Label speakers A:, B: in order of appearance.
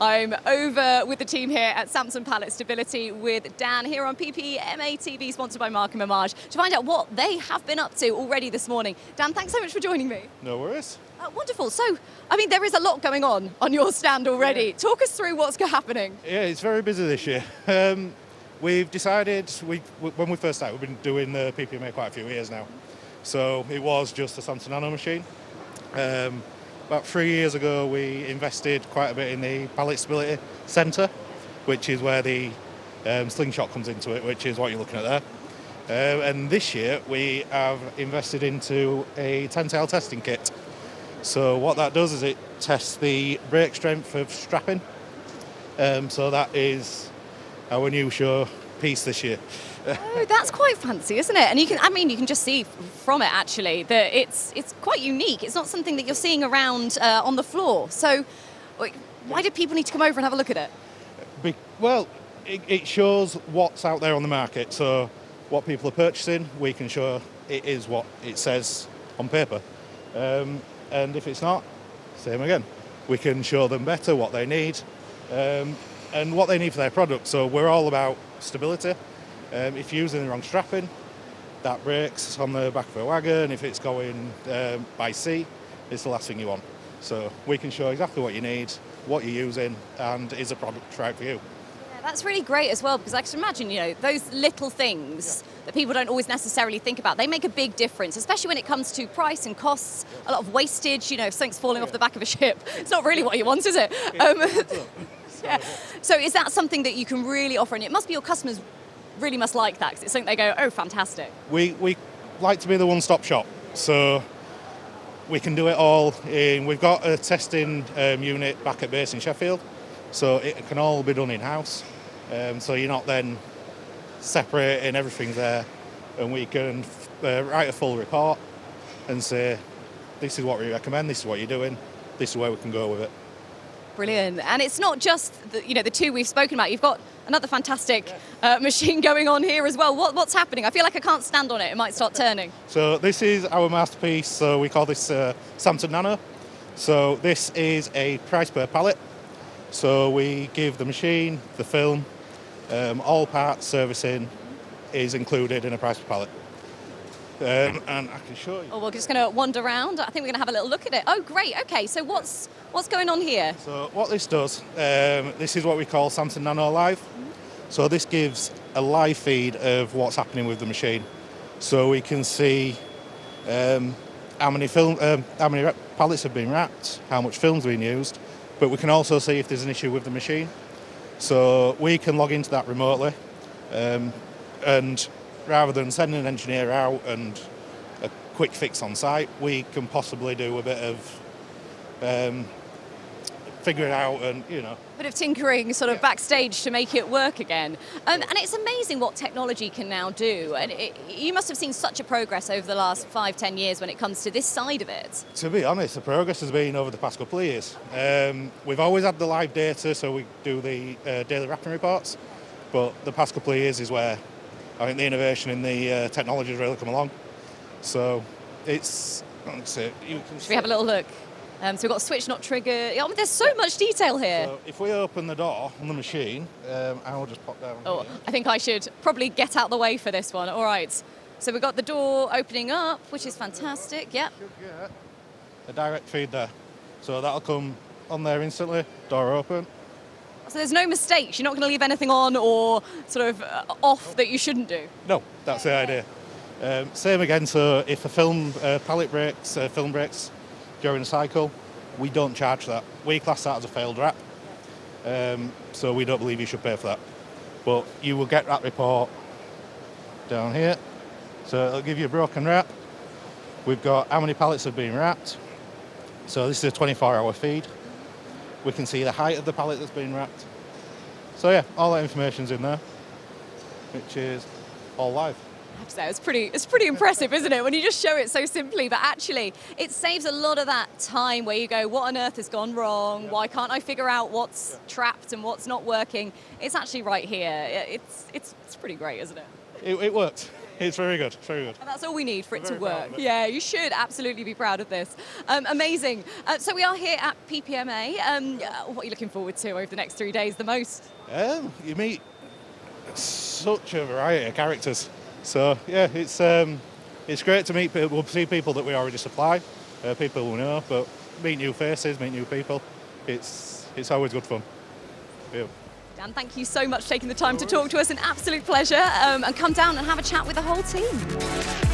A: I'm over with the team here at Samson Pallet Stability with Dan here on PPMA TV, sponsored by Mark and Mamage, to find out what they have been up to already this morning. Dan, thanks so much for joining me.
B: No worries.
A: Wonderful. So, I mean, there is a lot going on your stand already. Yeah. Talk us through what's happening.
B: Yeah, it's very busy this year. We've decided, when we first started, we've been doing the PPMA quite a few years now. So it was just a Samson Nano machine. About 3 years ago, we invested quite a bit in the Pallet Stability Centre, which is where the slingshot comes into it, which is what you're looking at there. And this year, we have invested into a tensile testing kit. So what that does is it tests the brake strength of strapping. So that is our new show piece this year.
A: Oh, that's quite fancy, isn't it? And you can just see from it actually that it's quite unique. It's not something that you're seeing around on the floor. So why do people need to come over and have a look at it?
B: Well, it shows what's out there on the market. So what people are purchasing, we can show it is what it says on paper. And if it's not, same again. We can show them better what they need and what they need for their product. So we're all about stability. If you're using the wrong strapping, that breaks on the back of a wagon. If it's going by sea, it's the last thing you want. So we can show exactly what you need, what you're using, and is a product right for you.
A: Yeah, that's really great as well, because I can imagine, those little things that people don't always necessarily think about, they make a big difference, especially when it comes to price and costs, a lot of wastage, if something's falling off the back of a ship. It's not really what you want, is it? Yeah. So is that something that you can really offer? And it must be your customers really must like that, because it's something they go, oh, fantastic.
B: We like to be the one-stop shop, so we can do it all. We've got a testing unit back at base in Sheffield, so it can all be done in-house. So you're not then separating, everything's there, and we can write a full report and say, this is what we recommend, this is what you're doing, this is where we can go with it.
A: Brilliant. And it's not just the two we've spoken about. You've got another fantastic machine going on here as well. What's happening? I feel like I can't stand on it. It might start turning.
B: So this is our masterpiece. So we call this Samson Nano. So this is a price per pallet. So we give the machine, the film, all parts, servicing is included in a price per pallet. And I can show you.
A: Oh, we're just going to wander around. I think we're going to have a little look at it. Oh, great. Okay, so what's going on here?
B: So what this does, this is what we call Samson Nano Live. So this gives a live feed of what's happening with the machine. So we can see how many pallets have been wrapped, how much film's been used, but we can also see if there's an issue with the machine. So we can log into that remotely, and rather than sending an engineer out and a quick fix on site, we can possibly do a bit of figure it out and,
A: A bit of tinkering sort of backstage to make it work again. And it's amazing what technology can now do. And you must have seen such a progress over the last 5-10 years when it comes to this side of it.
B: To be honest, the progress has been over the past couple of years. We've always had the live data, so we do the daily wrapping reports. But the past couple of years is where I think the innovation in the technology has really come along. So it's,
A: Should we have a little look? So we've got a switch not trigger. Oh, there's so much detail here.
B: So if we open the door on the machine, I'll just pop down here.
A: I think I should probably get out the way for this one. All right. So we've got the door opening up, which is fantastic. Yep.
B: Should get a direct feed there. So that'll come on there instantly, door open.
A: So there's no mistakes. You're not going to leave anything on or sort of off that you shouldn't do?
B: No, that's the idea. Same again, so if a pallet breaks, film breaks during a cycle, we don't charge that. We class that as a failed wrap, so we don't believe you should pay for that. But you will get that report down here. So it'll give you a broken wrap. We've got how many pallets have been wrapped. So this is a 24-hour feed. We can see the height of the pallet that's been wrapped. So yeah, all that information's in there, which is all live.
A: It's pretty impressive, isn't it, when you just show it so simply, but actually it saves a lot of that time where you go, what on earth has gone wrong? Yeah. Why can't I figure out what's trapped and what's not working? It's actually right here. It's pretty great, isn't it?
B: It worked. It's very good, very good.
A: And that's all we need for it to
B: We're very proud
A: work.
B: of it.
A: Yeah, you should absolutely be proud of this. Amazing. So we are here at PPMA. What are you looking forward to over the next 3 days the most?
B: You meet such a variety of characters. So yeah, it's great to meet people. We'll see people that we already supply, people we know, but meet new faces, meet new people. It's always good fun. Yeah.
A: Dan, thank you so much for taking the time to talk to us. An absolute pleasure. And come down and have a chat with the whole team.